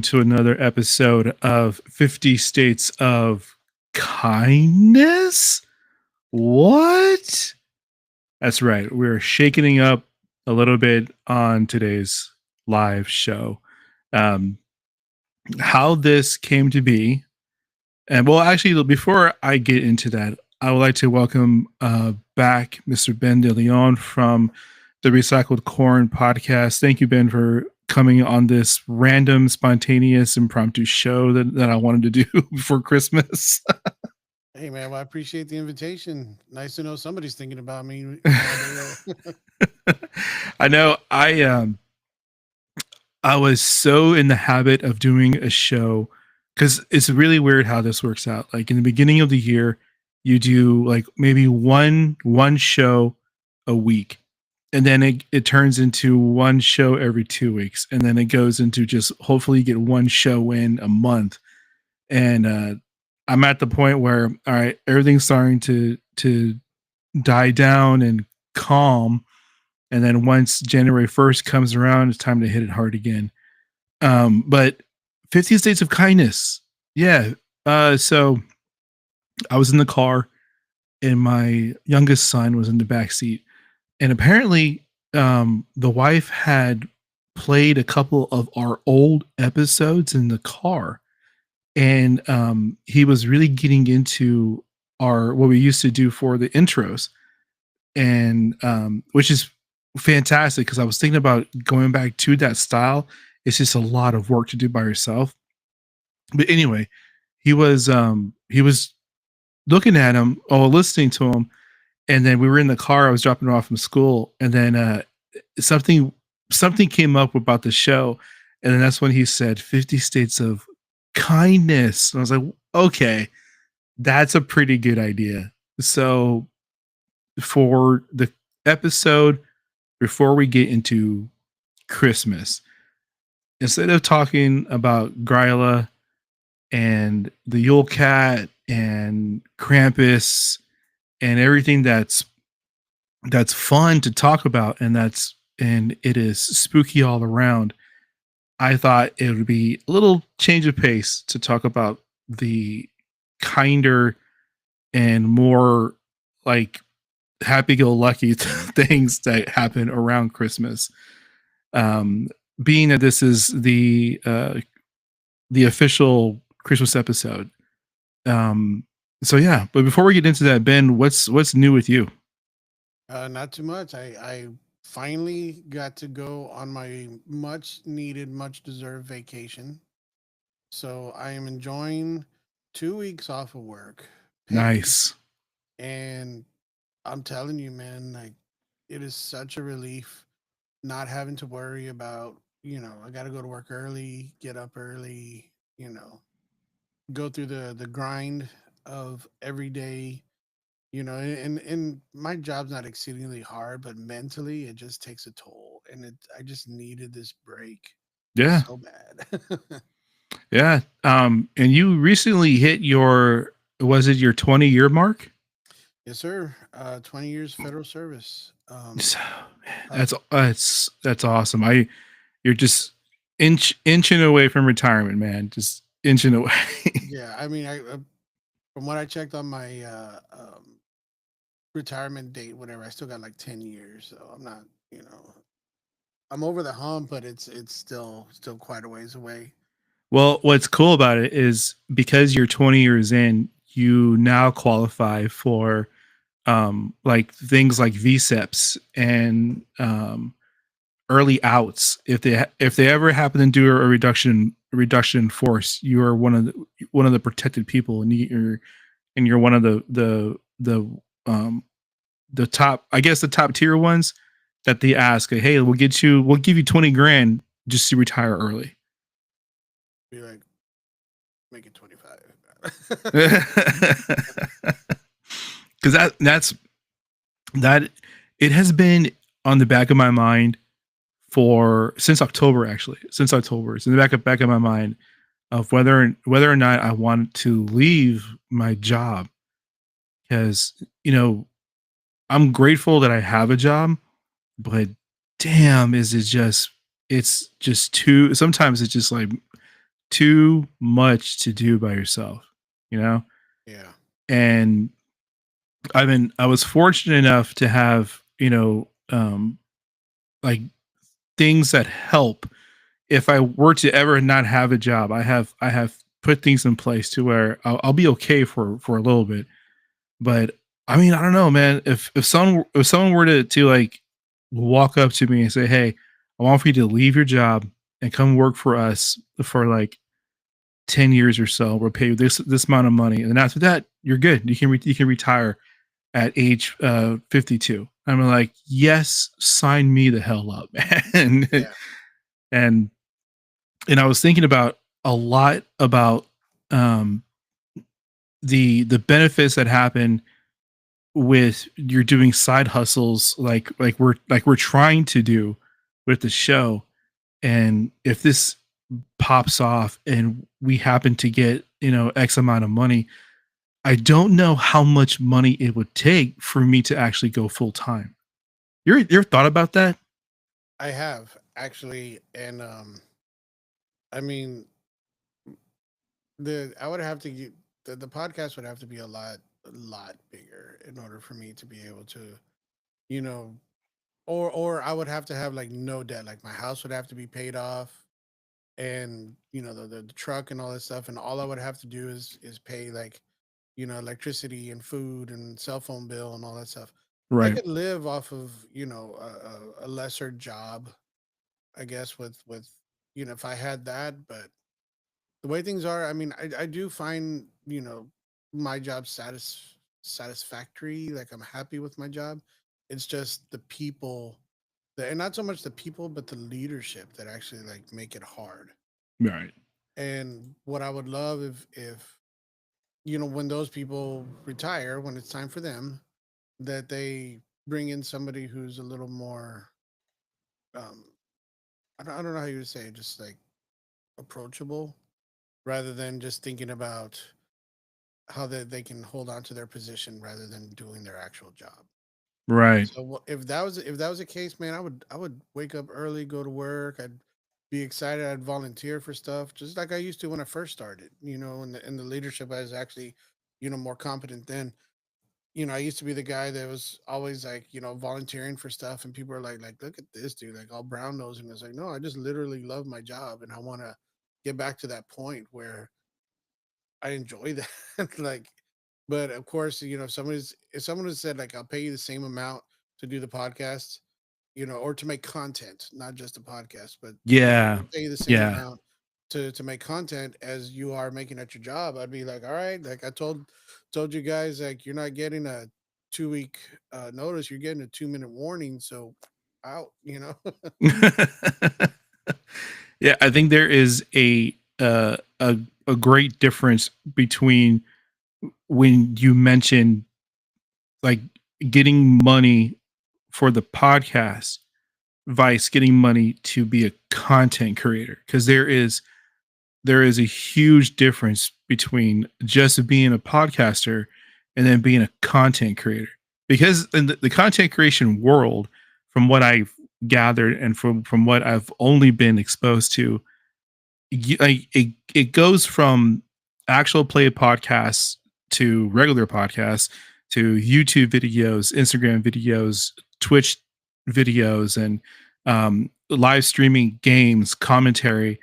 welcome to another episode of 50 States of Kindness. What? That's right. We're shaking up a little bit on today's live show. Um, how this came to be, and well, actually, before I get into that, I would like to welcome back Mr. Ben De Leon from the Recycled Corn podcast. Thank you, Ben, for coming on this random, spontaneous, impromptu show that I wanted to do before Christmas. Hey man, well, I appreciate the invitation. Nice to know somebody's thinking about me. I know I was so in the habit of doing a show because it's really weird how this works out. Like in the beginning of the year, you do like maybe one show a week, and then it turns into one show every 2 weeks, and then it goes into just hopefully you get one show in a month. And I'm at the point where all right, everything's starting to die down and calm. And then once January 1st comes around, it's time to hit it hard again. But 50 States of Kindness. Yeah. So I was in the car and my youngest son was in the back seat. And apparently, the wife had played a couple of our old episodes in the car. And he was really getting into our what we used to do for the intros. And which is fantastic because I was thinking about going back to that style. It's just a lot of work to do by yourself. But anyway, he was looking at him or listening to him, and then we were in the car. I was dropping him off from school, and then something something came up about the show, and then that's when he said 50 States of Kindness. And I was like, okay, that's a pretty good idea. So for the episode before we get into Christmas, instead of talking about Gryla and the Yule Cat and Krampus and everything that's fun to talk about and it is spooky all around, I thought it would be a little change of pace to talk about the kinder and more like happy-go-lucky things that happen around Christmas. Um, being that this is the official Christmas episode. So yeah, but before we get into that, Ben, what's new with you? Not too much. I finally got to go on my much needed, much deserved vacation. So I am enjoying 2 weeks off of work, paid, Nice. and I'm telling you, man, like it is such a relief not having to worry about, I got to go to work early, get up early, go through the grind of every day, and my job's not exceedingly hard, but mentally it just takes a toll, and I just needed this break Yeah. so bad. Yeah. And you recently hit your was it your 20-year mark? Yes, sir. 20 years federal service. So, man, Uh, that's awesome. You're just inching away from retirement, man. Just inching away. yeah, I mean, from what I checked on my retirement date, whatever, I still got like 10 years, so I'm not, I'm over the hump, but it's still quite a ways away. Well, what's cool about it is because you're 20 years in, you now qualify for like things like VSEPs and early outs. If they ever happen to do a reduction in force, you are one of the protected people, and you're one of um the top, I guess the top tier ones that they ask, hey, we'll give you 20 grand just to retire early. Be like, make it 25. Because that it has been on the back of my mind for since October. Actually, since October, it's in the back of my mind of whether or not I want to leave my job, because I'm grateful that I have a job, but damn, it's just too. Sometimes it's just like too much to do by yourself, you know? Yeah. And I was fortunate enough to have, like things that help if I were to ever not have a job. I have put things in place to where I'll be okay for a little bit. But I mean, I don't know, man. If someone were to like walk up to me and say, "Hey, I want for you to leave your job and come work for us for like 10 years or so. We'll pay you this amount of money, and then after that, you're good. You can retire at age 52." I'm like, "Yes, sign me the hell up." and Yeah. and and I was thinking about a lot about um the benefits that happen with you're doing side hustles like we're trying to do with the show. And if this pops off and we happen to get x amount of money, I don't know how much money it would take for me to actually go full time. You ever thought about that? I have actually, and I mean, the I would have to get the podcast would have to be a lot bigger in order for me to be able to, you know, or I would have to have like no debt. Like my house would have to be paid off, and the truck and all that stuff, and all I would have to do is pay like electricity and food and cell phone bill and all that stuff. I Right. could live off of a lesser job, I guess, with if I had that. But the way things are, I mean, I do find my job satisfactory. Like I'm happy with my job. It's just the people, and not so much the people, but the leadership that actually like make it hard. Right. And what I would love if when those people retire, when it's time for them, that they bring in somebody who's a little more um I don't know how you would say it, just like approachable, rather than just thinking about how they can hold on to their position rather than doing their actual job. Right. So if that was the case, man, I would wake up early, go to work. I'd be excited. I'd volunteer for stuff just like I used to when I first started. In the leadership, I was actually more competent then. I used to be the guy that was always like, volunteering for stuff, and people are like, look at this dude, like all brown nosing. It's like, no, I just literally love my job, and I want to get back to that point where I enjoy that. Like, but of course, if someone has said like, I'll pay you the same amount to do the podcast, or to make content, not just a podcast, but Yeah. I'll pay you the same Yeah. amount to make content as you are making at your job. I'd be like, all right, like I told you guys, like you're not getting a 2 week notice, you're getting a 2 minute warning. So out, Yeah, I think there is a great difference between when you mention like getting money for the podcast vice getting money to be a content creator, because there is a huge difference between just being a podcaster and then being a content creator. Because in the content creation world, from what I've gathered and from what I've only been exposed to, it goes from actual play podcasts to regular podcasts to YouTube videos, Instagram videos, Twitch videos, and live streaming games, commentary.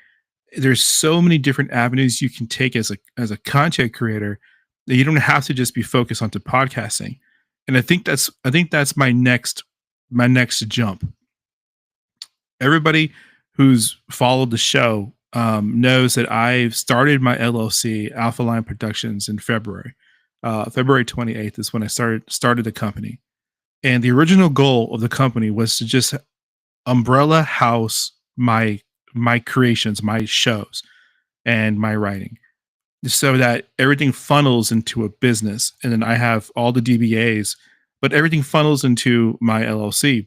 There's so many different avenues you can take as a content creator that you don't have to just be focused onto podcasting. And I think that's my next jump. Everybody who's followed the show knows that I've started my LLC, Alpha Line Productions, in February. February 28th is when I started the company. And the original goal of the company was to just umbrella house my creations, my shows, and my writing, so that everything funnels into a business. And then I have all the DBAs, but everything funnels into my LLC.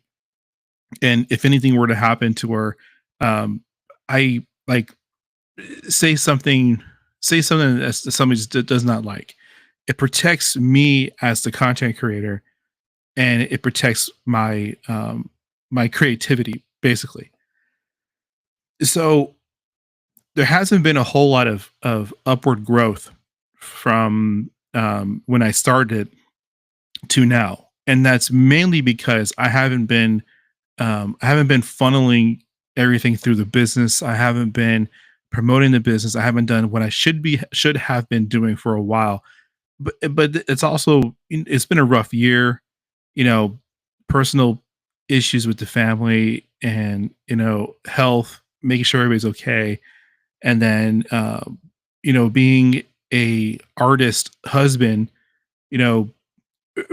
And if anything were to happen to where I like say something that somebody just does not like, it protects me as the content creator, and it protects my creativity basically. So there hasn't been a whole lot of upward growth from when I started to now, and that's mainly because I haven't been funneling everything through the business. I haven't been promoting the business. I haven't done what I should have been doing for a while. But it's also it's been a rough year, you know, personal issues with the family and health, making sure everybody's okay, and then being a artist husband, you know,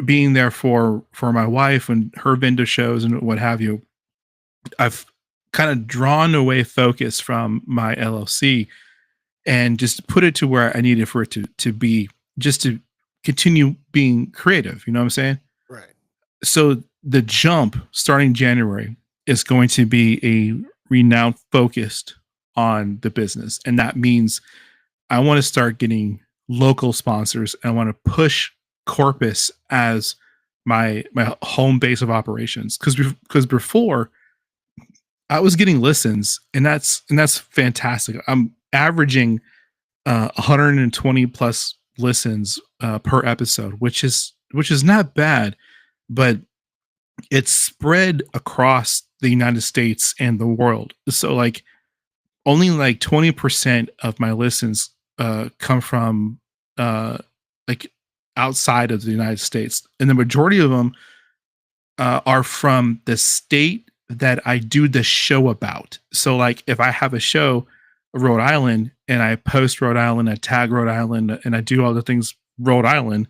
being there for my wife and her vendor shows and what have you. I've kind of drawn away focus from my LLC and just put it to where I needed for it to be, just to continue being creative. You know what I'm saying? Right. So the jump starting January is going to be a renowned focused on the business. And that means I want to start getting local sponsors. I want to push Corpus as my home base of operations. Because before I was getting listens, and that's fantastic. I'm averaging 120 plus listens per episode, which is not bad, but it's spread across the United States and the world. So like only like 20% of my listens come from like outside of the United States, and the majority of them are from the state that I do the show about. So, like, if I have a show, Rhode Island, and I post Rhode Island, I tag Rhode Island, and I do all the things Rhode Island,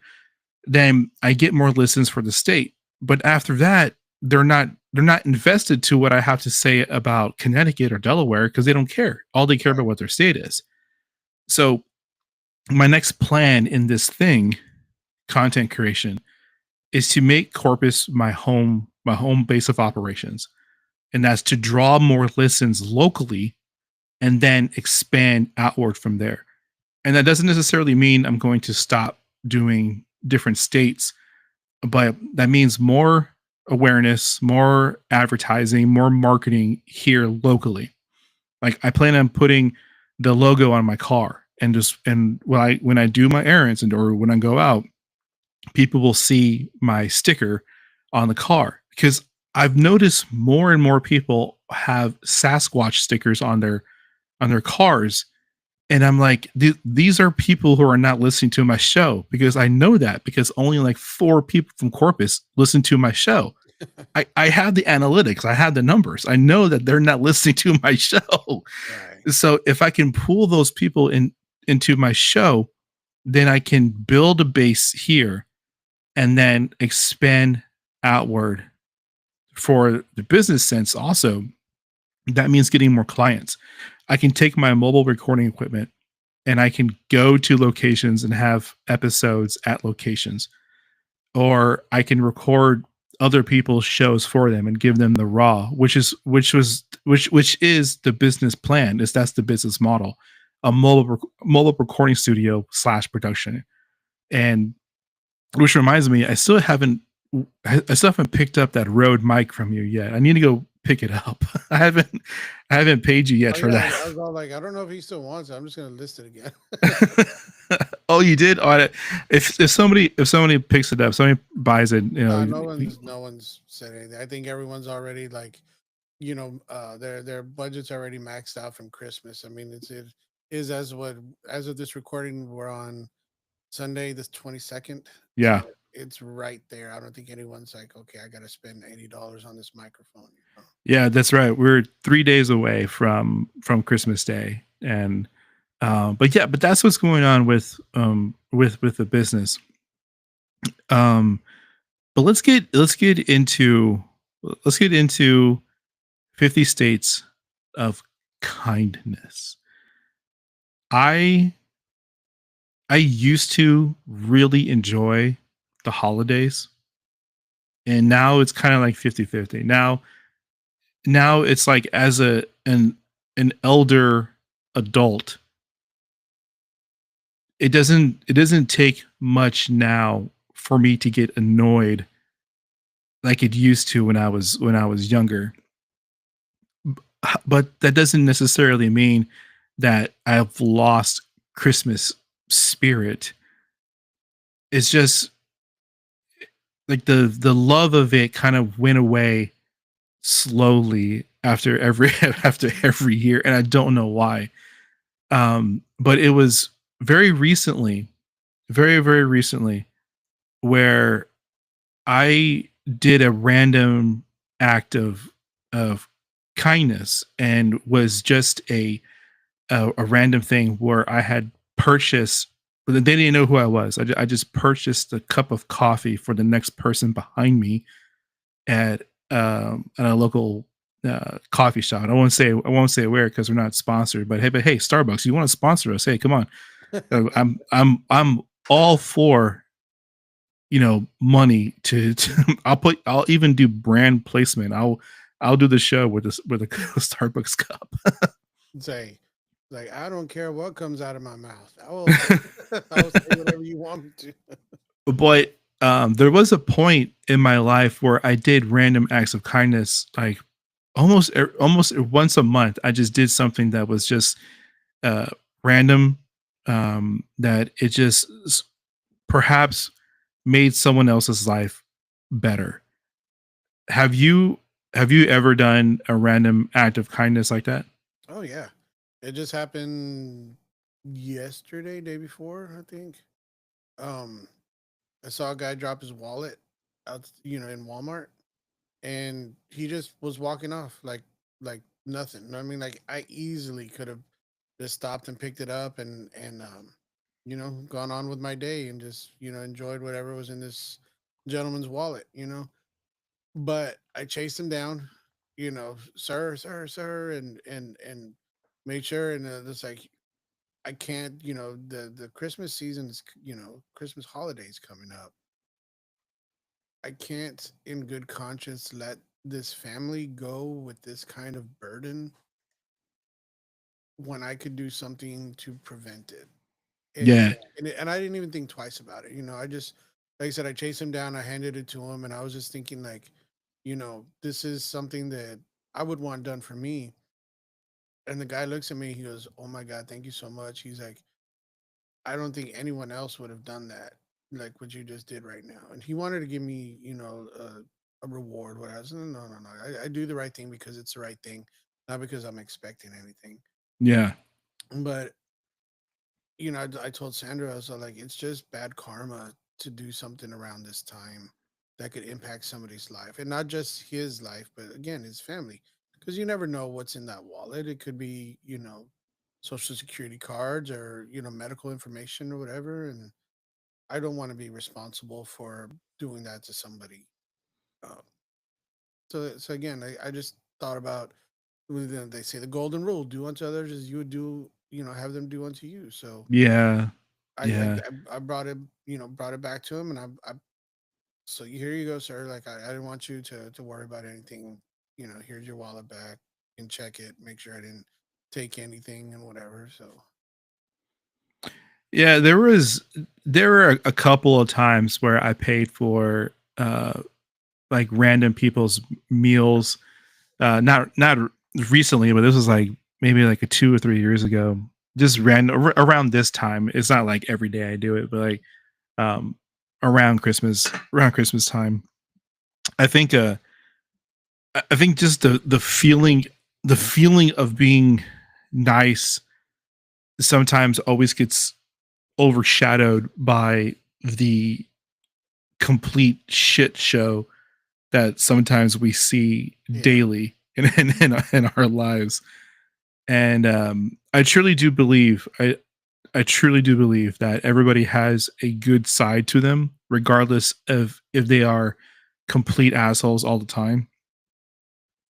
then I get more listens for the state. But after that, they're not invested to what I have to say about Connecticut or Delaware because they don't care. All they care about what their state is. So, my next plan in this thing, content creation, is to make Corpus my home base of operations, and that's to draw more listens locally and then expand outward from there. And that doesn't necessarily mean I'm going to stop doing different states, but that means more awareness, more advertising, more marketing here locally. Like I plan on putting the logo on my car, and when I do my errands or when I go out, people will see my sticker on the car because I've noticed more and more people have Sasquatch stickers on their cars, and I'm like, these are people who are not listening to my show because I know that because only like 4 people from Corpus listen to my show. I have the analytics, I have the numbers. I know that they're not listening to my show. Right. So if I can pull those people into my show, then I can build a base here and then expand outward for the business sense. Also, that means getting more clients. I can take my mobile recording equipment and I can go to locations and have episodes at locations, or I can record other people's shows for them and give them the raw, which is the business plan. That's the business model, a mobile recording studio slash production. And which reminds me, I still haven't picked up that Rode mic from you yet. I need to go pick it up. I haven't paid you yet Oh for yeah, I that. was all like, I don't know if he still wants it. I'm just gonna list it again. Oh, you did? Oh, if somebody picks it up, somebody buys it, No one's said anything. I think everyone's already like, their budget's already maxed out from Christmas. I mean, it is as of this recording, we're on Sunday, the 22nd. yeah. So it's right there. I don't think anyone's like, okay, I gotta spend $80 on this microphone. Yeah, that's right. We're 3 days away from Christmas Day, and but that's what's going on with the business. Um, but let's get into 50 states of kindness. I I used to really enjoy the holidays, and now it's kind of like 50-50. Now it's like as an elder adult, it doesn't take much now for me to get annoyed like it used to when I was younger. But that doesn't necessarily mean that I've lost Christmas spirit. It's just like the love of it kind of went away slowly after every after every year, and I don't know why. But it was very recently, very recently, where I did a random act of kindness, and was just a random thing where I had purchased. They didn't know who I was. I just purchased a cup of coffee for the next person behind me at a local coffee shop. I won't say where because we're not sponsored. But hey, Starbucks, you want to sponsor us? Hey, come on. I'm all for money to I'll even do brand placement. I'll do the show with a Starbucks cup. Say, like, I don't care what comes out of my mouth. I will, I will say whatever you want me to. But there was a point in my life where I did random acts of kindness, like almost once a month. I just did something that was just uh, random, that it just perhaps made someone else's life better. Have you have you ever done a random act of kindness like that? Oh yeah, it just happened yesterday, day before, I think. Um, I saw a guy drop his wallet out, in Walmart, and he just was walking off like nothing. I mean, like I easily could have just stopped and picked it up and gone on with my day and just enjoyed whatever was in this gentleman's wallet. But I chased him down, sir, sir, sir, and made sure, and it's like I can't, the Christmas season is, Christmas holidays coming up. I can't, in good conscience, let this family go with this kind of burden when I could do something to prevent it. And Yeah, and I didn't even think twice about it. I just, like I said, I chased him down, I handed it to him, and I was just thinking like, this is something that I would want done for me. And the guy looks at me, he goes, "Oh my God, thank you so much." He's like, "I don't think anyone else would have done that, like what you just did right now." And he wanted to give me, a reward. What I was, no, no, no, no. I do the right thing because it's the right thing, not because I'm expecting anything. yeah, But I told Sandra, I was like, it's just bad karma to do something around this time that could impact somebody's life, and not just his life, but again, his family, because you never know what's in that wallet. It could be, social security cards or medical information or whatever, and I don't want to be responsible for doing that to somebody. Um, so again, I just thought about, they say the golden rule: do unto others as you would do, have them do unto you. So yeah, I I, yeah. I brought it, brought it back to him, and so here you go, sir. Like I didn't want you to worry about anything. Here's your wallet back, and check it, make sure I didn't take anything and whatever. So Yeah, there were a couple of times where I paid for like random people's meals. Not recently, but this was like maybe like a 2 or 3 years ago. Just random around this time. It's not like every day I do it, but like um around Christmas time. I think I think just the feeling of being nice sometimes always gets overshadowed by the complete shit show that sometimes we see yeah, daily in our lives. And I truly do believe I truly do believe that everybody has a good side to them, regardless of if they are complete assholes all the time.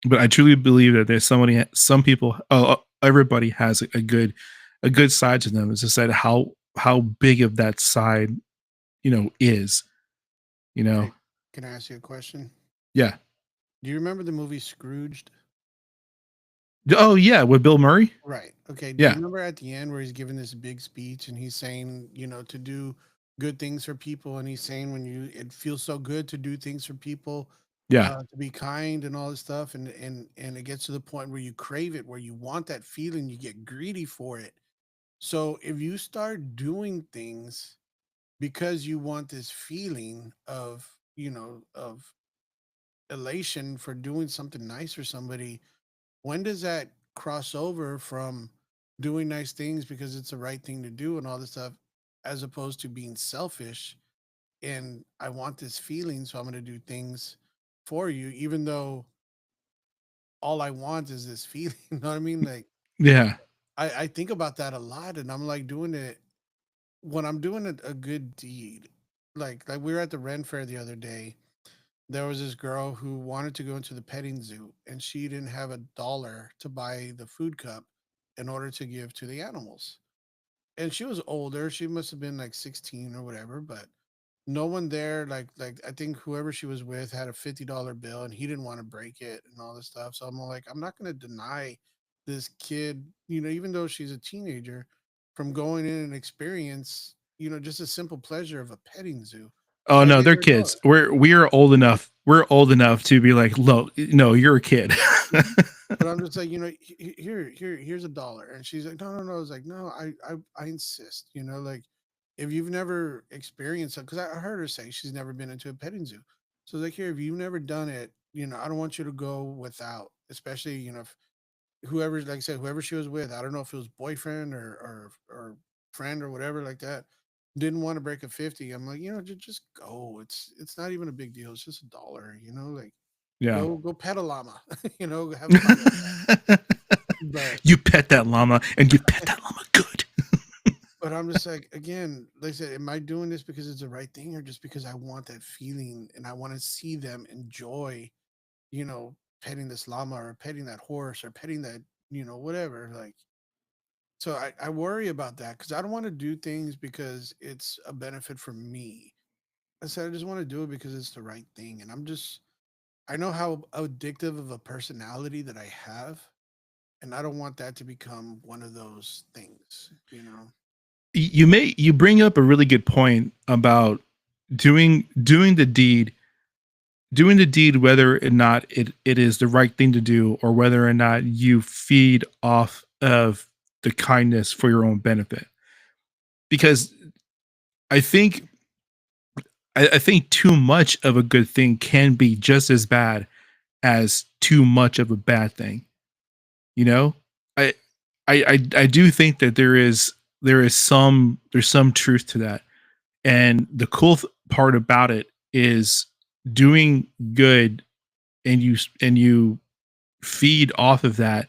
But I truly believe that there's some people, everybody has a good side to them. It's just that how big of that side is, you know. hey, can I ask you a question? Yeah. Do you remember the movie Scrooged? Oh yeah, with Bill Murray. Right. Okay. Do you Yeah. remember at the end where he's giving this big speech and he's saying, to do good things for people, and he's saying when it feels so good to do things for people, Yeah. to be kind and all this stuff, and it gets to the point where you crave it, where you want that feeling, you get greedy for it. So if you start doing things because you want this feeling of, of elation for doing something nice for somebody, when does that cross over from doing nice things because it's the right thing to do and all this stuff, as opposed to being selfish and I want this feeling, so I'm going to do things for you, even though all I want is this feeling. You know what I mean? Like, Yeah. I think about that a lot, and I'm like doing it when I'm doing a good deed. Like we were at the Ren Fair the other day. There was this girl who wanted to go into the petting zoo, and she didn't have $1 to buy the food cup in order to give to the animals. And she was older. She must have been like 16 or whatever, but no one there, like I think whoever she was with had a $50 bill, and he didn't want to break it and all this stuff. So I'm like, I'm not going to deny this kid, even though she's a teenager, from going in and experience, just a simple pleasure of a petting zoo. Oh So I no, gave they're her a kids. dollar. We're old enough. We're old enough to be like, look, no, you're a kid. But I'm just like, here's $1. And she's like, no, no, no. I was like, no, I insist, like if you've never experienced it, because I heard her say she's never been into a petting zoo. So I was like, here, if you've never done it, I don't want you to go without, especially, if whoever, like I said, whoever she was with, I don't know if it was boyfriend or friend or whatever like that, didn't want to break a 50. I'm like, just go. It's not even a big deal. It's just $1, like Yeah. go pet a llama, have fun with that. But You pet that llama and you pet that llama good. I'm just like, again, like I said, am I doing this because it's the right thing, or just because I want that feeling and I want to see them enjoy, petting this llama or petting that horse or petting that, whatever. Like, so I worry about that because I don't want to do things because it's a benefit for me. I said I just want to do it because it's the right thing. And I know how addictive of a personality that I have, and I don't want that to become one of those things. You bring up a really good point about doing the deed, whether or not it is the right thing to do, or whether or not you feed off of the kindness for your own benefit. Because I think I think too much of a good thing can be just as bad as too much of a bad thing. You know, I I do think that there's some truth to that, and the cool part about it is doing good, and you feed off of that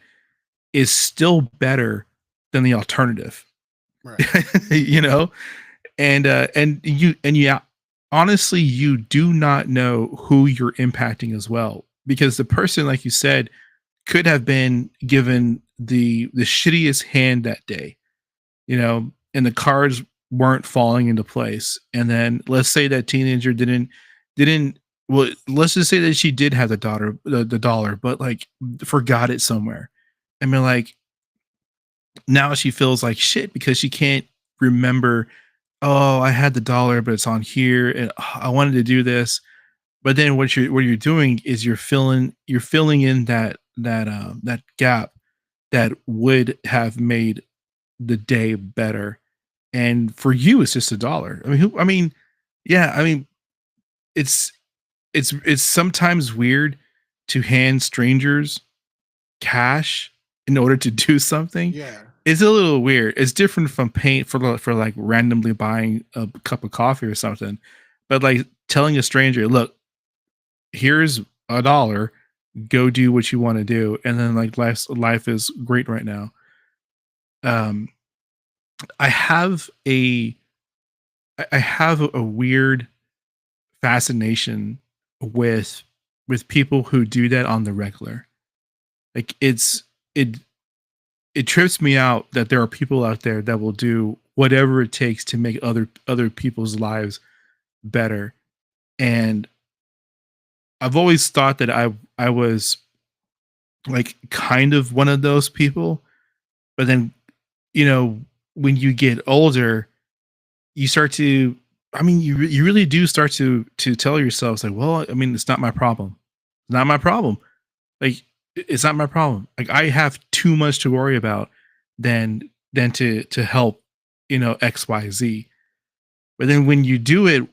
is still better than the alternative. Right. You know, and yeah, honestly, you do not know who you're impacting as well, because the person, like you said, could have been given the shittiest hand that day, and the cards weren't falling into place. And then let's say that teenager didn't well, let's just say that she did have the dollar, but like forgot it somewhere. I mean, like, now she feels like shit because she can't remember, oh, I had the dollar, but it's on here, and I wanted to do this. But then what you're doing is you're filling in that gap that would have made the day better. And for you, it's just $1. Yeah, it's it's sometimes weird to hand strangers cash in order to do something. Yeah. It's a little weird. It's different from paying for like randomly buying a cup of coffee or something. But like telling a stranger, look, here's $1, go do what you want to do, and then like life is great right now. Um, I have I have a weird fascination with people who do that on the regular. Like it it trips me out that there are people out there that will do whatever it takes to make other people's lives better. And I've always thought that I was like kind of one of those people, but then, you know, when you get older, you start to, you really do start to tell yourself, it's like, well, it's not my problem. Not my problem. Like it's not my problem. Like I have too much to worry about than to help, XYZ. But then when you do it,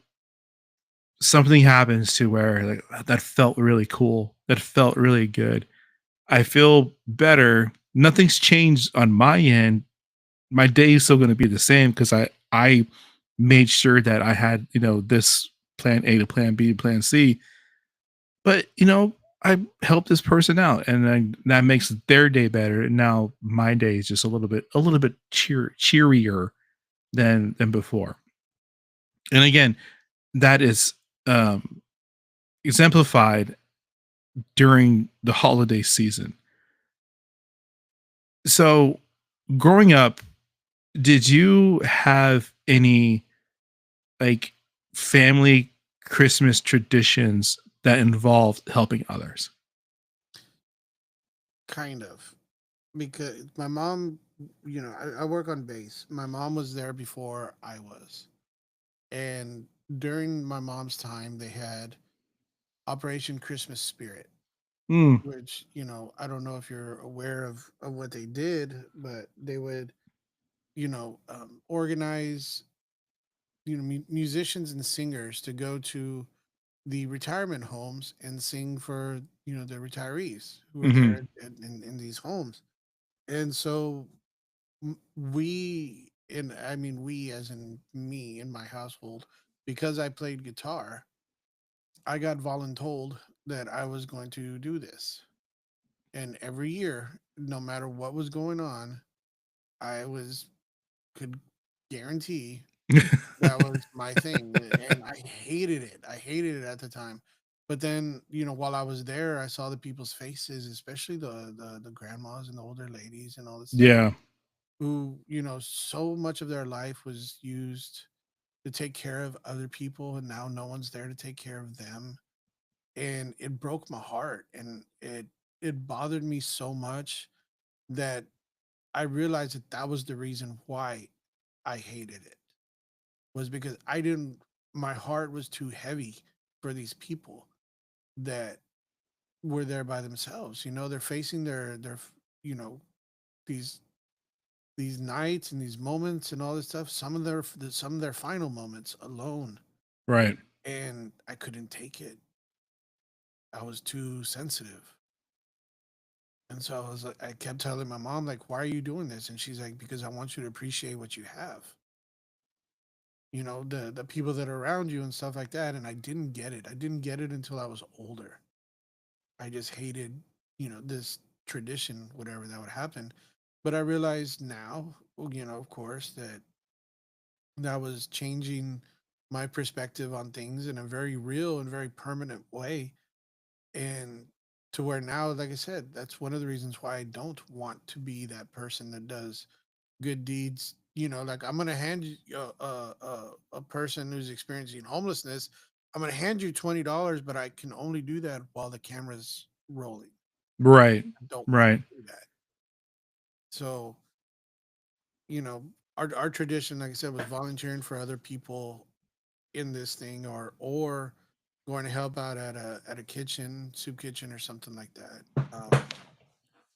something happens to where like that felt really cool. That felt really good. I feel better. Nothing's changed on my end. My day is still going to be the same because I made sure that I had, this plan A to plan B to plan C. But I helped this person out, and then that makes their day better. And now my day is just a little bit cheerier than before. And again, that is um, exemplified during the holiday season. So, growing up, did you have any like family Christmas traditions that involved helping others? Kind of, because my mom, I work on base. My mom was there before I was, and during my mom's time, they had Operation Christmas Spirit, Mm, which I don't know if you're aware of what they did, but they would organize musicians and singers to go to the retirement homes and sing for the retirees who were hmm. there in these homes. And so we, and I mean we as in me in my household, because I played guitar, I got voluntold that I was going to do this. And every year, no matter what was going on, I was could guarantee that was my thing, and I hated it. I hated it at the time. But then, while I was there, I saw the people's faces, especially the grandmas and the older ladies and all this stuff, Yeah, who, so much of their life was used to take care of other people, and now no one's there to take care of them. And it broke my heart, and it bothered me so much that I realized that that was the reason why I hated it, was because I didn't my heart was too heavy for these people that were there by themselves. They're facing their you know, these these nights and these moments and all this stuff, some of their final moments alone. right. And I couldn't take it. I was too sensitive. And so I was like, I kept telling my mom, like, why are you doing this? And she's like, because I want you to appreciate what you have. The people that are around you and stuff like that. And I didn't get it. I didn't get it until I was older. I just hated, this tradition, whatever that would happen. But I realized now, of course, that that was changing my perspective on things in a very real and very permanent way. And to where now, like I said, that's one of the reasons why I don't want to be that person that does good deeds. Like I'm gonna hand you a person who's experiencing homelessness. I'm gonna hand you $20, but I can only do that while the camera's rolling. Right. I don't want Right. to do that. So you know, our tradition, like I said, was volunteering for other people in this thing, or going to help out at a kitchen, soup kitchen, or something like that.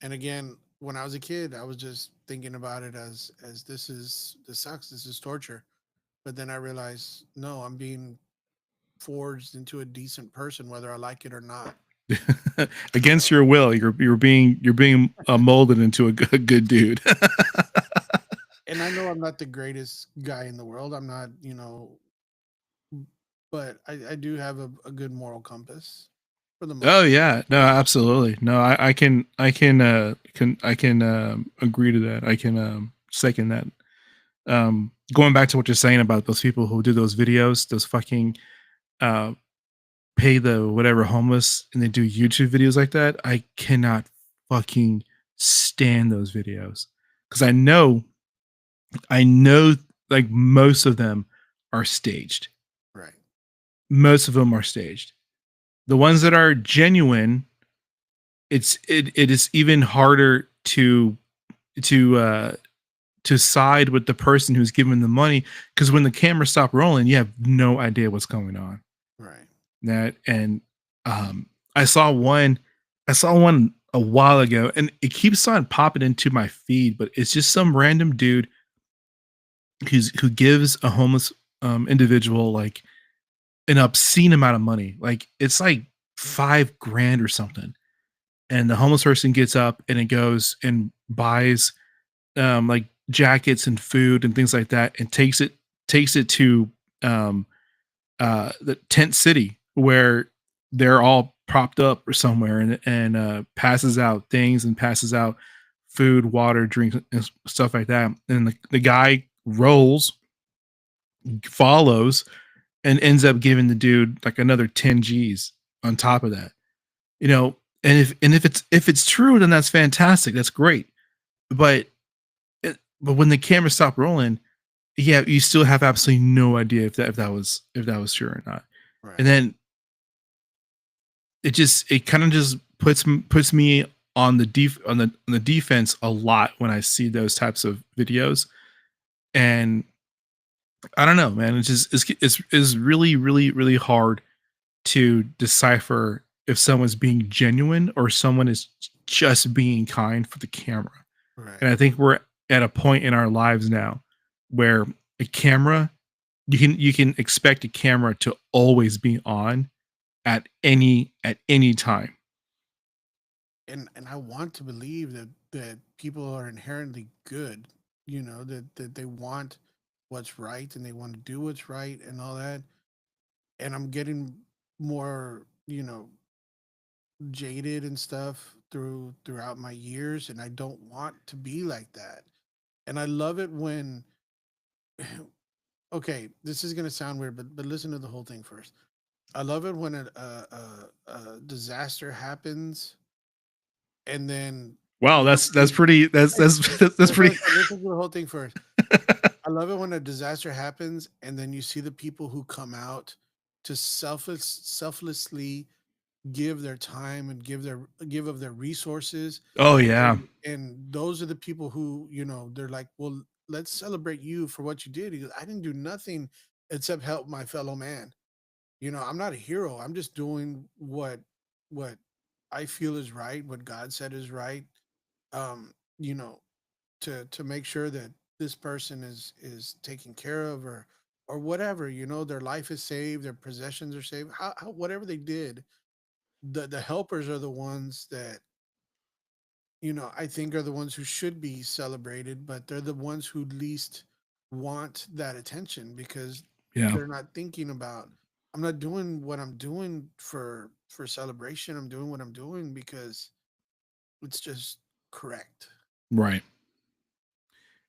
And again, when I was a kid, I was just thinking about it as this sucks, this is torture. But then I realized, no, I'm being forged into a decent person, whether I like it or not. Against So, your will, you're being molded into a good dude. and I know I'm not the greatest guy in the world. I'm not, but I do have a good moral compass for the Oh most part. yeah, no, absolutely. No, I can agree to that. I can second that. Going back to what you're saying about those people who do those videos, those fucking uh pay the whatever homeless and they do YouTube videos like that. I cannot fucking stand those videos because I know like most of them are staged. Right. Most of them are staged. The ones that are genuine, it is even harder to to side with the person who's giving the money because when the camera stop rolling, you have no idea what's going on. Right. That and um I saw one I saw one a while ago, and it keeps on popping into my feed, but it's just some random dude who gives a homeless individual like an obscene amount of money. Like it's like 5 grand or something. And the homeless person gets up and it goes and buys like jackets and food and things like that, and takes it to um the tent city where they're all propped up or somewhere, and passes out things and passes out food, water, drinks, and stuff like that. And the guy rolls, follows, and ends up giving the dude like another 10 G's on top of that. You know, and if it's true, then that's fantastic. That's great. But but when the camera stopped rolling, yeah, you still have absolutely no idea if that was true or not. Right. And then it kind of just puts me on the defense a lot when I see those types of videos. And I don't know, man. It's really really hard to decipher if someone's being genuine or someone is just being kind for the camera. Right. And I think we're at a point in our lives now where a camera you can expect a camera to always be on at any time. And I want to believe that people are inherently good, that they want what's right and they want to do what's right and all that. And I'm getting more, jaded and stuff throughout my years, and I don't want to be like that. And I love it when okay, this is gonna sound weird, but listen to the whole thing first. I love it when a disaster happens, and then Wow, that's pretty that's pretty. listen to the whole thing first. I love it when a disaster happens, and then you see the people who come out to selflessly give their time and give of their resources, Oh yeah. and those are the people who, they're like, well, let's celebrate you for what you did. He goes, I didn't do nothing except help my fellow man. I'm not a hero. I'm just doing what I feel is right, what God said is right. Um, you know, to make sure that this person is taken care of, or whatever, their life is saved, their possessions are saved. How whatever they did, the helpers are the ones that, I think are the ones who should be celebrated, but they're the ones who least want that attention because Yeah. they're not thinking about, I'm not doing what I'm doing for celebration. I'm doing what I'm doing because it's just correct. Right.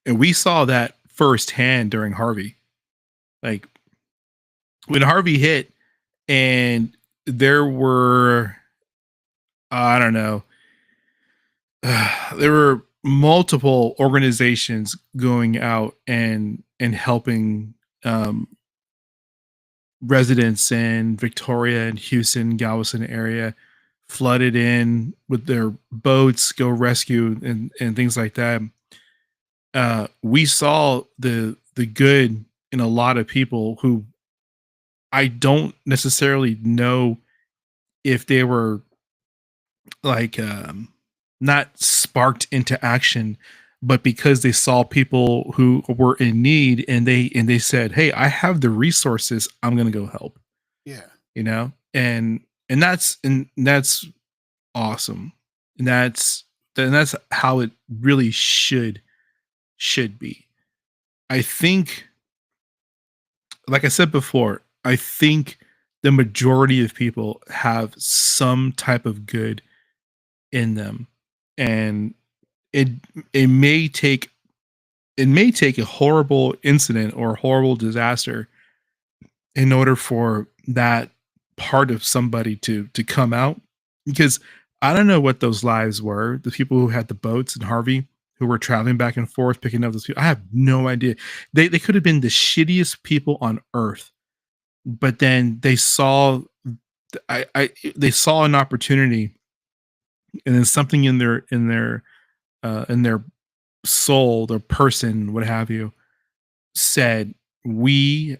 And we saw that firsthand during Harvey. Like when Harvey hit, and there were, I don't know, there were multiple organizations going out and helping um residents in Victoria and Houston, Galveston area flooded in with their boats, go rescue and things like that. We saw the good in a lot of people who I don't necessarily know if they were like not sparked into action, but because they saw people who were in need, and they said, "Hey, I have the resources. I'm going to go help." Yeah. You know, and that's awesome, and that's how it really should be. I think, like I said before, I think the majority of people have some type of good in them, and it it may take it may take a horrible incident or a horrible disaster in order for that part of somebody to come out, because I don't know what those lives were, the people who had the boats in Harvey who were traveling back and forth picking up those people. I have no idea. They could have been the shittiest people on earth, but then they saw, they saw an opportunity, and then something in their soul, their person, what have you, said, we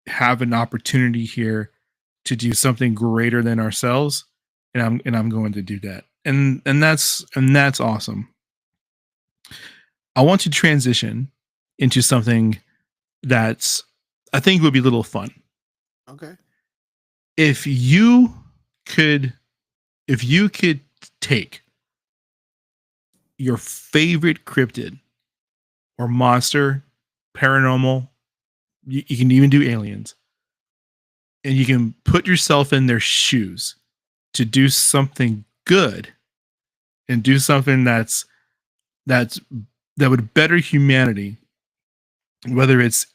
have an opportunity here to do something greater than ourselves, I'm going to do that. And that's awesome. I want to transition into something that's I think would be a little fun. Okay. If you could take your favorite cryptid or monster, paranormal, you can even do aliens, and you can put yourself in their shoes to do something good and do something that would better humanity, whether it's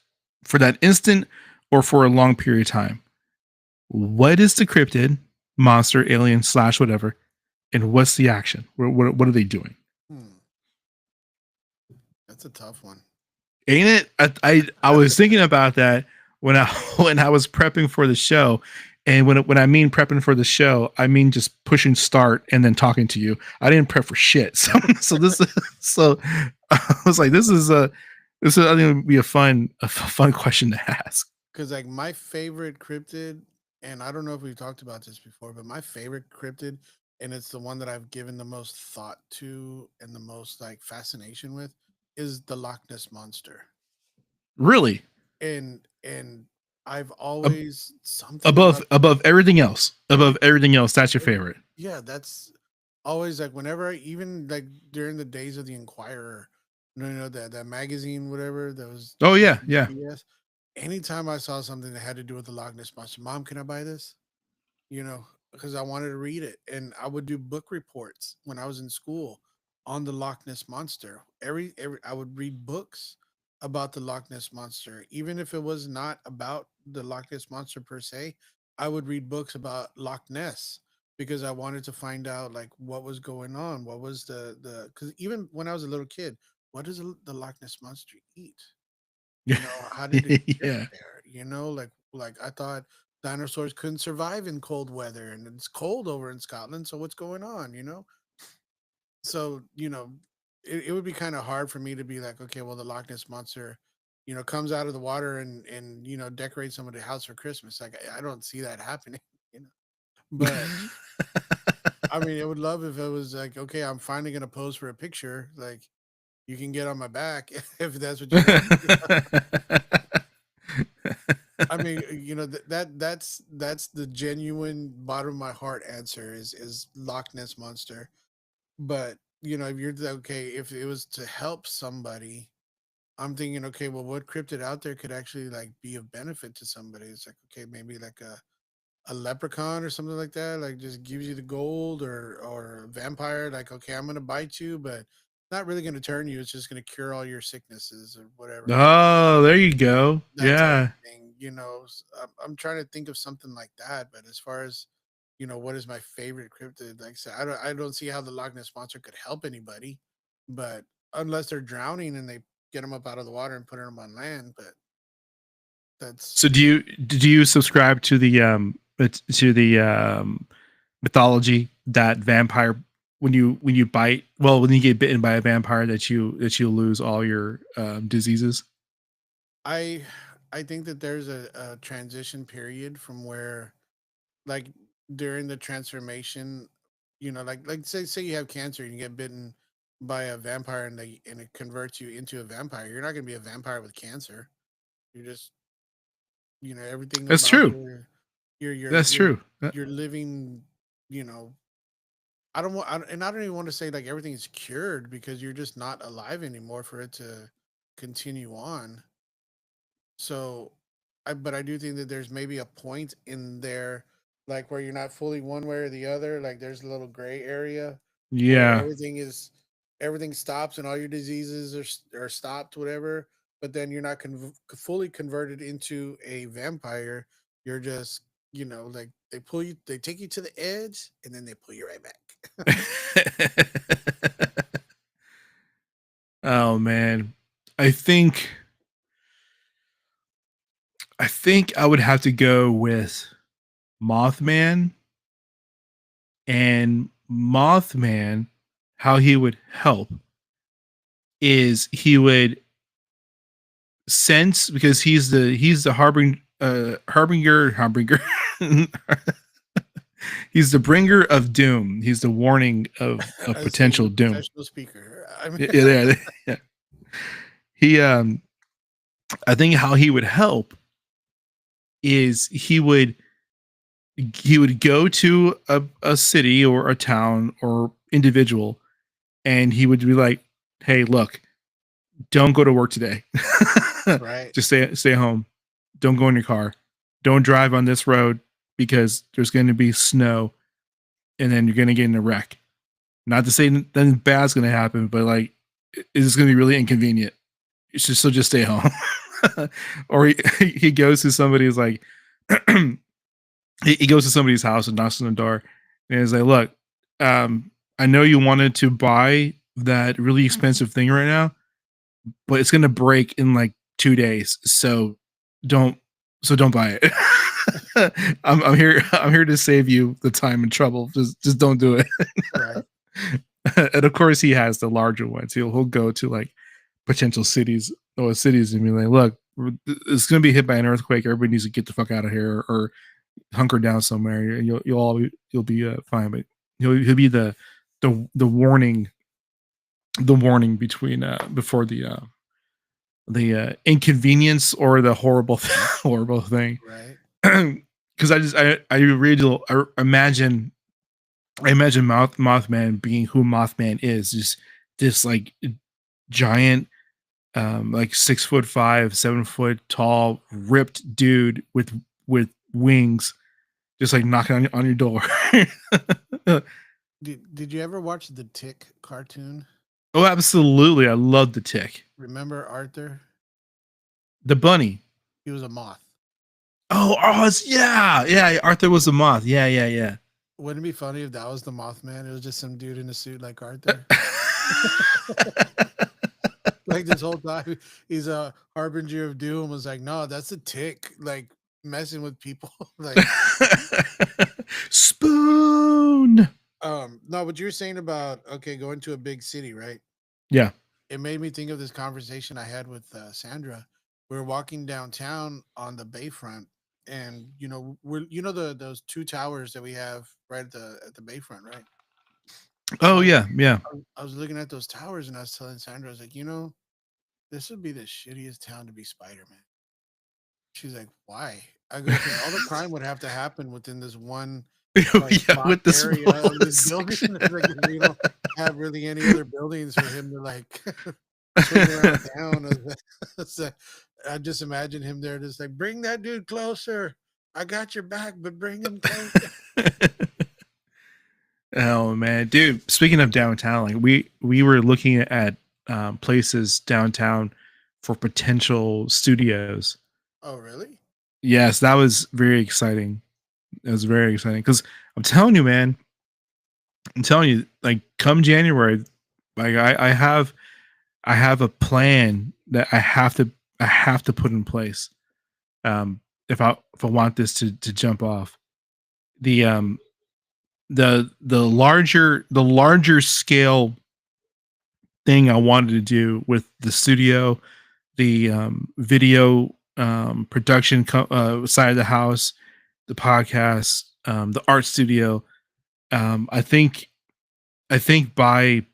for that instant or for a long period of time. What is the cryptid, monster, alien, slash whatever, and what's the action? What are they doing? That's a tough one. Ain't it? I was thinking about that when I was prepping for the show. And when I mean prepping for the show, I mean just pushing start and then talking to you. I didn't prep for shit. So I was like, this is I think it would be a fun question to ask. Because like my favorite cryptid, and I don't know if we've talked about this before, but my favorite cryptid, and it's the one that I've given the most thought to and the most like fascination with, is the Loch Ness monster. Really? And I've always something above everything else. Above everything else, that's your favorite. Yeah, that's always like whenever even like during the days of the Inquirer, that magazine, whatever that was. Oh yeah. Yes. Anytime I saw something that had to do with the Loch Ness monster, Mom, can I buy this? Because I wanted to read it, and I would do book reports when I was in school on the Loch Ness monster. Every I would read books about the Loch Ness monster, even if it was not about the Loch Ness monster per se. I would read books about Loch Ness because I wanted to find out like what was going on, what was the because even when I was a little kid, what does the Loch Ness monster eat? How did it get Yeah. there? Like I thought dinosaurs couldn't survive in cold weather, and it's cold over in Scotland, so what's going on? So it would be kind of hard for me to be like, okay, well, the Loch Ness monster, comes out of the water and decorates somebody's house for Christmas. Like I don't see that happening, you know. But I mean, I would love if it was like, okay, I'm finally gonna pose for a picture. Like, you can get on my back if that's what you want. I mean, that's the genuine bottom of my heart answer is Loch Ness monster. But if you're okay, if it was to help somebody, I'm thinking, okay, well, what cryptid out there could actually like be of benefit to somebody? It's like, okay, maybe like a leprechaun or something like that, like just gives you the gold, or a vampire, like, okay, I'm gonna bite you, but not really gonna turn you. It's just gonna cure all your sicknesses or whatever. Oh, there you go. That type Yeah. of thing, I'm trying to think of something like that. But as far as what is my favorite cryptid? Like I said, I don't see how the Loch Ness monster could help anybody, but unless they're drowning and they get them up out of the water and put them on land. But that's So do you subscribe to the mythology that vampire when you bite, well, when you get bitten by a vampire, that you lose all your diseases? I I think that there's a transition period from where, like, during the transformation, like say you have cancer and you get bitten by a vampire, and it converts you into a vampire. You're not gonna be a vampire with cancer. You're just everything That's about true. your your That's your true. your living. You know, I don't want, and I don't even want to say like everything is cured because you're just not alive anymore for it to continue on. So, but I do think that there's maybe a point in there, like where you're not fully one way or the other. Like there's a little gray area where Yeah. everything stops and all your diseases are stopped, whatever. But then you're not fully converted into a vampire. You're just like they take you to the edge, and then they pull you right back. Oh man. I think I would have to go with Mothman. And Mothman, how he would help is he would sense, because he's the harbinger He's the bringer of doom. He's the warning of I say he's potential a doom. professional speaker. I mean, Yeah, yeah, yeah. He I think how he would help is he would go to a city or a town or individual, and he would be like, hey, look, don't go to work today. right. Just stay home. Don't go in your car. Don't drive on this road because there's going to be snow, and then you're going to get in a wreck. Not to say nothing bad's going to happen, but like it's going to be really inconvenient. So just stay home. Or he goes to somebody's like he goes to somebody's house and knocks on the door, and he's like, "Look, I know you wanted to buy that really expensive thing right now, but it's gonna break in like 2 days. Don't don't buy it. I'm here. I'm here to save you the time and trouble. Just don't do it." Right. And of course, he has the larger ones. He'll go to like potential cities and be like, "Look, it's gonna be hit by an earthquake. Everybody needs to get the fuck out of here or hunker down somewhere, and you'll be fine." But he'll be the warning, the warning between before the inconvenience or the horrible horrible thing. Right. Because I really I imagine Mothman being who Mothman is, just this like giant, like 6'5", 7 foot tall, ripped dude with wings, just like knocking on your door. Did you ever watch the Tick cartoon? Oh, absolutely! I love the Tick, Remember Arthur? the bunny. He was a moth. Yeah. Arthur was a moth. Yeah. Wouldn't it be funny if that was the Mothman? It was just some dude in a suit like Arthur. Like this whole time, he's a harbinger of doom. Was like, no, that's a Tick. Like messing with people. Like, Spoon. no, what you're saying about going to a big city, right? Yeah. It made me think of this conversation I had with Sandra. We were walking downtown on the Bayfront, and we're those two towers that we have right at the Bayfront, right? Oh So yeah. I was looking at those towers, and I was telling Sandra, I was like, this would be the shittiest town to be Spider-Man. She's like, why? I go, because all the crime would have to happen within this one Yeah, with the area small of this building. section. Like, we don't have really any other buildings for him to like swing around town. So I just imagine him there, just like, bring that dude closer. I got your back, but bring him closer. Oh man, dude. Speaking of downtown, like we were looking at places downtown for potential studios. Oh, really? Yes, that was very exciting. It was very exciting because I'm telling you, man. I'm telling you, like come January, like I have a plan that I have to put in place. If I want this to jump off the the larger scale thing I wanted to do with the studio, the video production side of the house, the podcast, the art studio. I think by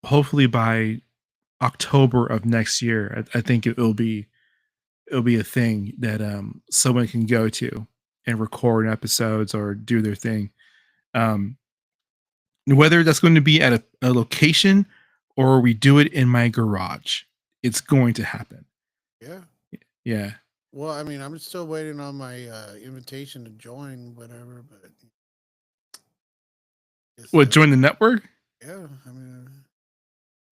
hopefully by October of next year, I think it'll be a thing that someone can go to and record episodes or do their thing. Um, Whether that's going to be at a location or we do it in my garage, it's going to happen. Yeah. Yeah. Well, I mean, I'm still waiting on my invitation to join whatever, but it's What, join the network? yeah. I mean,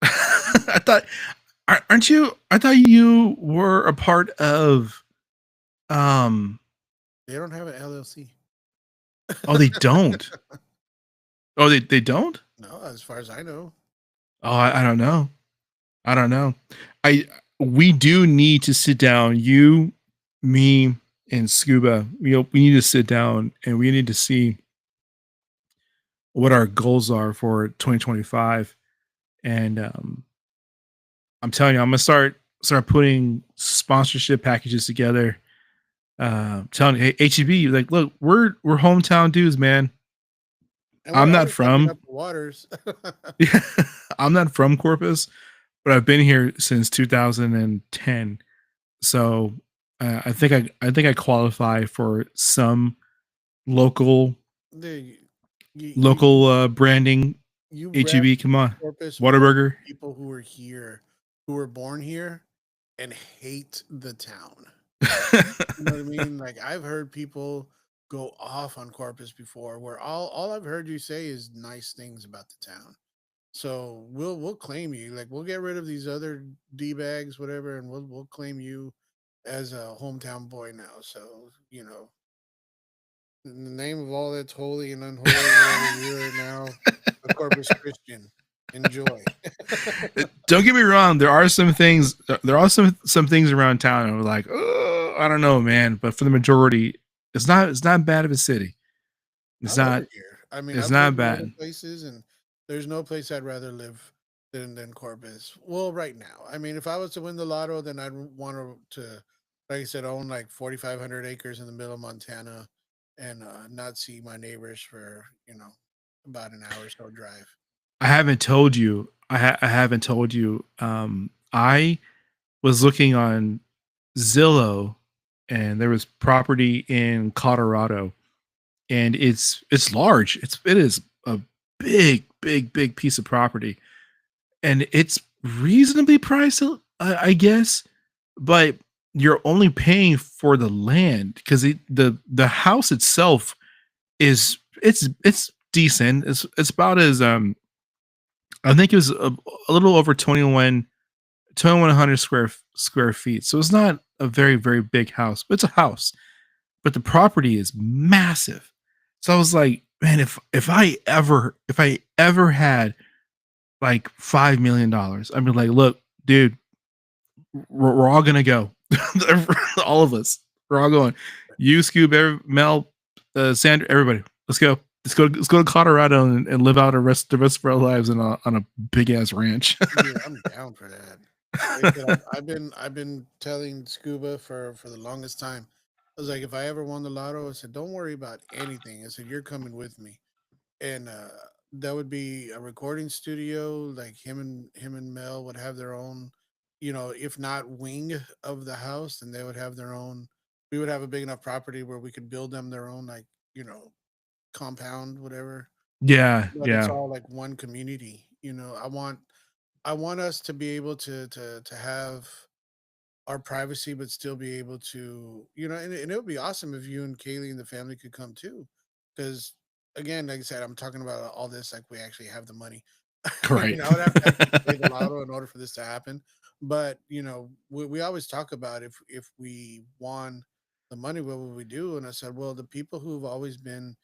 I thought, aren't you? I thought you were a part of. Um. they don't have an LLC. Oh, they don't. Oh, they don't. No, as far as I know. Oh, I don't know. I don't know. I We do need to sit down. You, me, and Scuba. We need to sit down and we need to see what our goals are for 2025. And I'm telling you, I'm gonna start putting sponsorship packages together. Telling you, hey, HEB, like, look, we're hometown dudes, man. And I'm we're not always talking from up the waters. yeah, I'm not from Corpus, but I've been here since 2010. So I think I qualify for some local The branding. you rep HEB, come on, Corpus more than Whataburger. people who are here, who were born here and hate the town. You know what I mean? Like I've heard people go off on Corpus before, where all I've heard you say is nice things about the town. So we'll claim you. Like we'll get rid of these other d bags, whatever, and we'll claim you as a hometown boy now. So in the name of all that's holy and unholy, whatever, you are now a Corpus Christian. Enjoy. Don't get me wrong. There are some things. There are some things around town. And we're like, oh, I don't know, man. But for the majority, it's not bad of a city. I It's love not. it here. I mean, It's I've lived not in other bad. places, and there's no place I'd rather live than Corpus. Well, right now, I mean, if I was to win the lotto, then I'd want to, like I said, own like 4,500 acres in the middle of Montana, and not see my neighbors for about an hour or so drive. I haven't told you. I haven't told you. I was looking on Zillow, and there was property in Colorado, and it's large. It is a big piece of property, and it's reasonably priced, I guess, but you're only paying for the land because the house itself is it's decent. It's about as I think it was a little over 2,100 square feet. So it's not a very big house, but it's a house. But the property is massive. So I was like, man, if I ever had like $5 million, I'd be like, look, dude, we're all gonna go, all of us, we're all going. You, Scoob, Mel, Sandra, everybody, let's go. Let's go to Colorado and live out the rest of our lives on a big ass ranch. Dude, I'm down for that. Like I said, I've been telling Scuba for the longest time. I was like, if I ever won the lotto, I said, don't worry about anything. I said, you're coming with me, and that would be a recording studio. Like him and Mel would have their own, if not wing of the house, then they would have their own. We would have a big enough property where we could build them their own, like compound, whatever. Yeah, But it's yeah, all like one community. I want us to be able to have our privacy, but still be able to, and it would be awesome if you and Kaylee and the family could come too. Because again, like I said, I'm talking about all this like we actually have the money. great. I would have to actually play the lotto in order for this to happen. But we always talk about if we won the money, what would we do? And I said, well, the people who've always been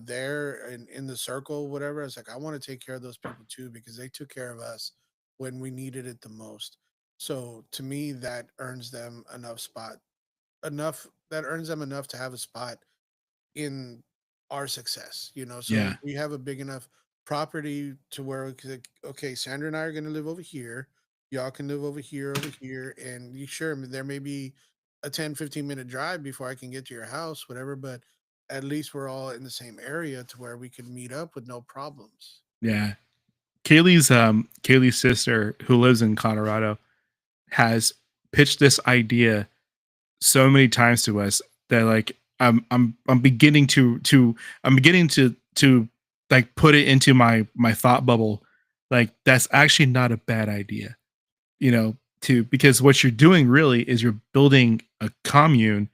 there in the circle, whatever. It's like I want to take care of those people too because they took care of us when we needed it the most. So to me, that earns them enough that earns them enough to have a spot in our success. So Yeah, we have a big enough property to where we could, okay, Sandra and I are going to live over here. Y'all can live over here, and you sure there may be a 10-15 minute drive before I can get to your house, whatever, but at least we're all in the same area to where we can meet up with no problems. yeah. Kaylee's sister, who lives in Colorado, has pitched this idea so many times to us that like I'm beginning to like put it into my thought bubble. Like that's actually not a bad idea, to because what you're doing really is you're building a commune.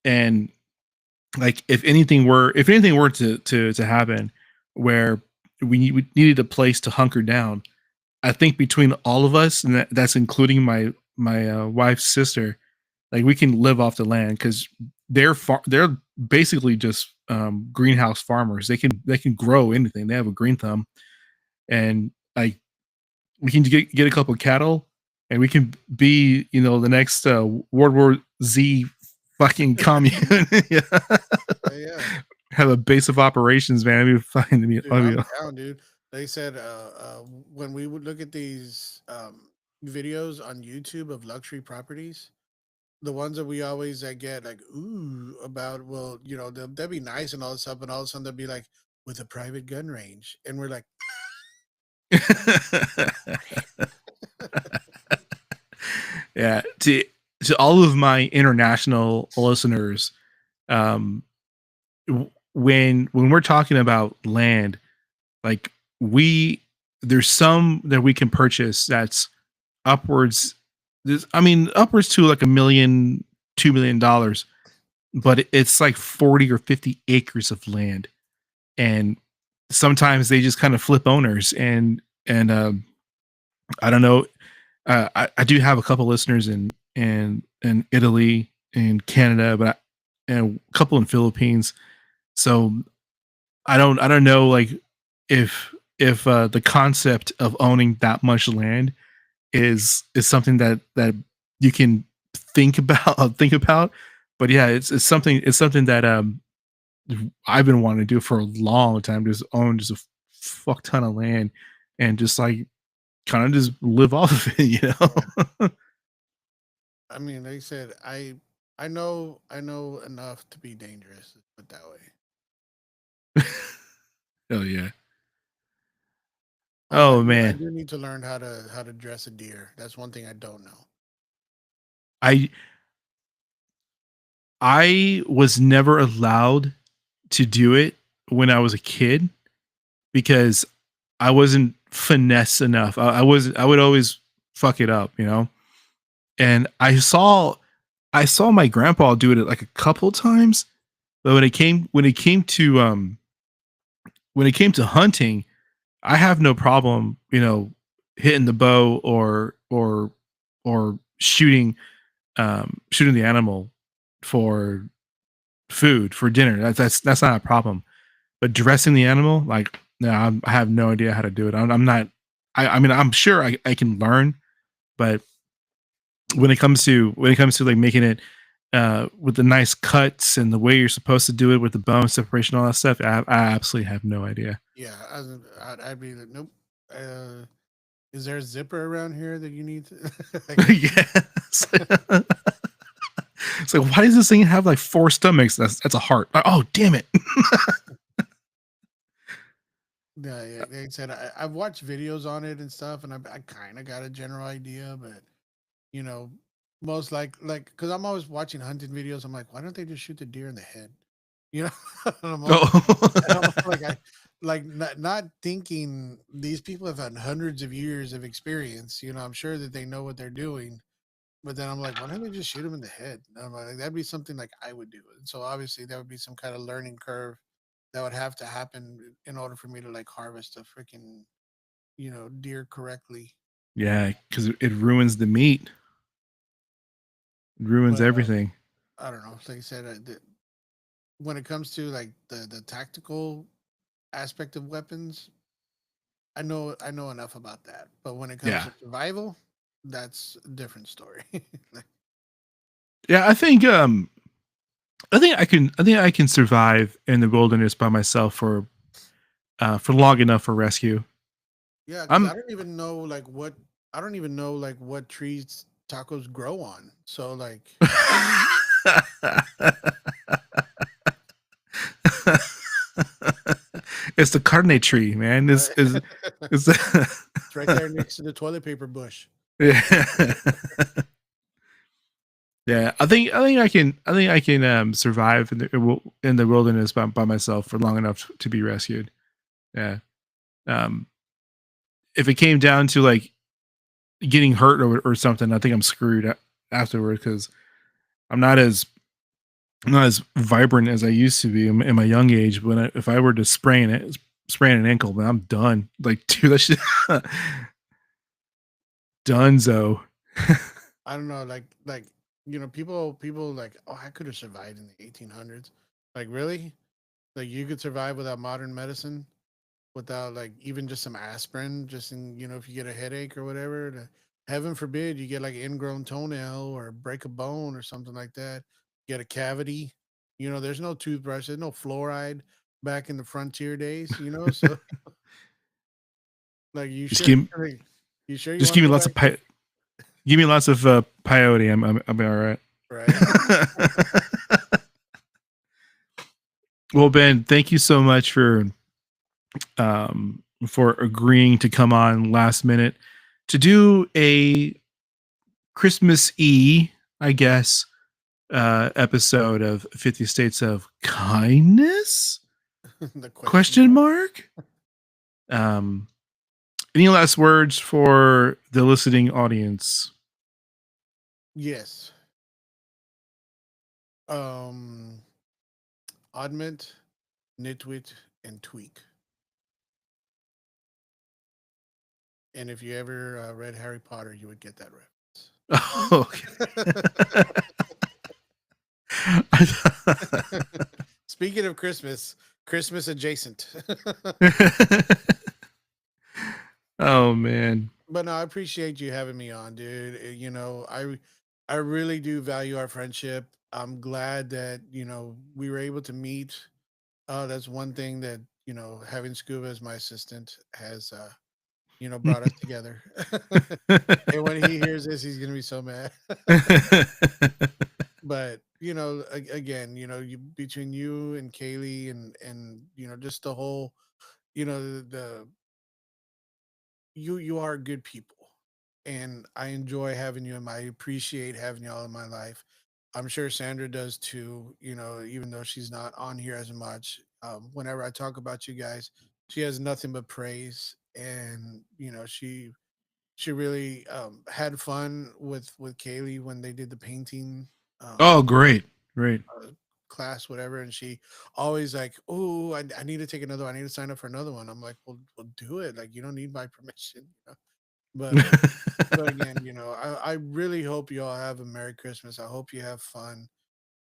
And like if anything were to happen where we needed a place to hunker down, I think between all of us, and that's including my wife's sister, like we can live off the land because they're basically just greenhouse farmers. They can grow anything. They have a green thumb, and like we can get a couple of cattle, and we can be the next World War Z fucking commune. Yeah. Yeah, Have a base of operations, man. It'd be fine to me. dude, I'm down, dude. They said when we would look at these videos on YouTube of luxury properties, the ones that we always get like ooh about, well, they'll be nice and all this stuff, and all of a sudden they'll be like, with a private gun range, and we're like, Yeah, to all of my international listeners, um, when we're talking about land, like there's some that we can purchase that's upwards. I mean, upwards to like $1 million, $2 million, but it's like 40 or 50 acres of land, and sometimes they just kind of flip owners, and I don't know. I do have a couple listeners in Italy, in Canada, and a couple in Philippines. So I don't know, like, if the concept of owning that much land is something that you can think about. But yeah, it's something that I've been wanting to do for a long time. Just own just a fuck ton of land and just like kind of just live off of it, you know. I mean, they said I know enough to be dangerous. Let's put it that way. Hell yeah. Although Oh I man. do need to learn how to dress a deer. That's one thing I don't know. I I was never allowed to do it when I was a kid because I wasn't finesse enough. I would always fuck it up, you know? And I saw my grandpa do it like a couple times, but when it came to hunting, I have no problem, hitting the bow or shooting the animal for food for dinner. That's not a problem. But dressing the animal, like, no, I have no idea how to do it. I'm not. I mean, I'm sure I can learn, but when it comes to like making it with the nice cuts and the way you're supposed to do it with the bone separation, all that stuff, I absolutely have no idea. Yeah, I'd be like, nope. Is there a zipper around here that you need to? Yes. It's like, why does this thing have like four stomachs? That's a heart. Like, oh, damn it. Yeah, yeah. Like I said, I've watched videos on it and stuff, and I kind of got a general idea, but you know, most like because I'm always watching hunting videos. I'm like, why don't they just shoot the deer in the head? You know, and I'm Oh. like, I like not thinking these people have had hundreds of years of experience. You know, I'm sure that they know what they're doing. But then I'm like, why don't they just shoot him in the head? And I'm like, that'd be something like I would do. And so obviously that would be some kind of learning curve that would have to happen in order for me to like harvest a freaking, deer correctly. Yeah, because it ruins the meat. It ruins But everything. I don't know. Like I said, when it comes to like the tactical aspect of weapons, I know enough about that. But when it comes Yeah. to survival, that's a different story. Like, Yeah, I think I can survive in the wilderness by myself for long enough for rescue. yeah, because I'm I don't even know like what trees tacos grow on. So like, It's the carne tree, man. This right? is It's right there next to the toilet paper bush. yeah. Yeah, I think I can survive in the wilderness by myself for long enough to be rescued. Yeah. Um if it came down to like getting hurt or something, I think I'm screwed afterward because I'm not as I'm not as vibrant as I used to be in my young age. If I were to sprain an ankle, man, I'm done. Like, dude, that shit, donezo. I don't know, people like, oh, I could have survived in the 1800s. Like, really? Like, you could survive without modern medicine, without like even just some aspirin, just in if you get a headache or whatever. Heaven forbid you get like ingrown toenail or break a bone or something like that. Get a cavity. There's no toothbrush. There's no fluoride back in the frontier days. So like, just give like, you sure you just want give to me go lots back? of give me lots of peyote. I'll be all right. Right. Well, Ben, thank you so much for for agreeing to come on last minute to do a Christmas I guess, episode of 50 States of Kindness? The question Question mark. mark? Um, any last words for the listening audience? Yes. Um, Oddment, Nitwit, and Tweak. And if you ever read Harry Potter, you would get that Oh, reference. okay. Speaking of Christmas, Christmas adjacent. Oh man. But no, I appreciate you having me on, dude. You know, I really do value our friendship. I'm glad that, you know, we were able to meet. That's one thing that, you know, having Scuba as my assistant has you know, brought us together. And when he hears this, he's gonna be so mad. But you know, again, you know, you between you and Kaylee and you know, just the whole, you know, the you are good people, and I enjoy having you, and I appreciate having y'all in my life. I'm sure Sandra does too. You know, even though she's not on here as much, whenever I talk about you guys, she has nothing but praise, and you know, she really had fun with Kaylee when they did the painting. Oh, Um, great. Great. uh, Class, whatever, and she always like, oh, I need to take another one. I need to sign up for another one. I'm like, well, do it. Like, you don't need my permission. You know? But again, you know, I really hope you all have a Merry Christmas. I hope you have fun.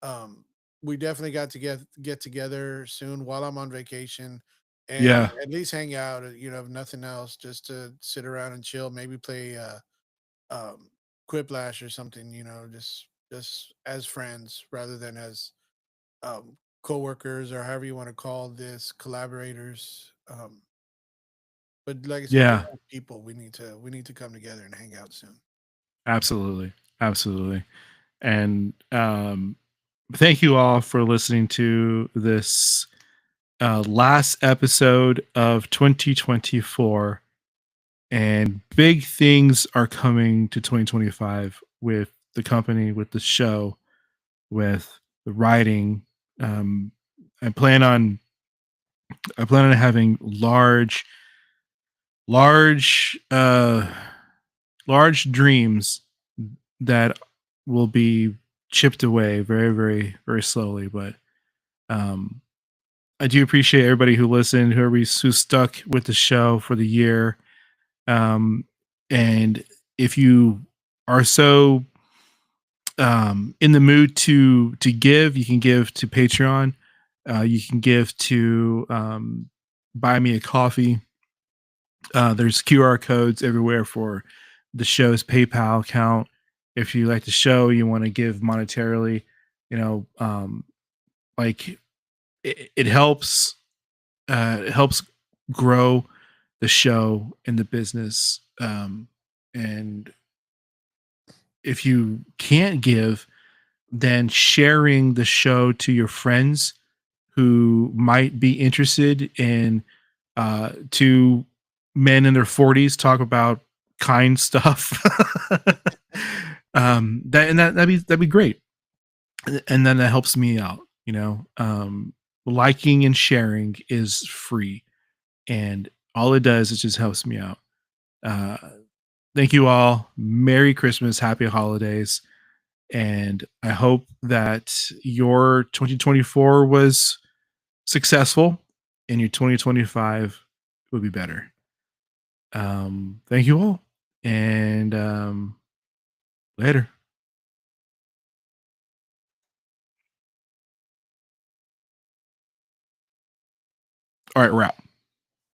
Um, we definitely got to get together soon while I'm on vacation, and Yeah. at least hang out. You know, if nothing else, just to sit around and chill. Maybe play um, Quiplash or something. You know, just as friends rather than as coworkers or however you want to call this, collaborators. But like I said, just Yeah. as people, we need to come together and hang out soon. Absolutely. Absolutely. And thank you all for listening to this last episode of 2024. And big things are coming to 2025 with the company, with the show, with the writing. Um, I plan on having large, large dreams that will be chipped away very, very, very slowly. But um, I do appreciate everybody who listened, who stuck with the show for the year. Um, and if you are so in the mood to give, you can give to Patreon. You can give to buy me a coffee. There's QR codes everywhere for the show's PayPal account. If you like the show, you want to give monetarily, you know, like it helps. It helps grow the show and the business. And if you can't give, then sharing the show to your friends who might be interested in two men in their 40s talk about kind stuff. That'd be great, and then that helps me out. You know, liking and sharing is free, and all it does is just helps me out. Uh, thank you all. Merry Christmas, happy holidays, and I hope that your 2024 was successful and your 2025 will be better. Thank you all, and later. All right, wrap.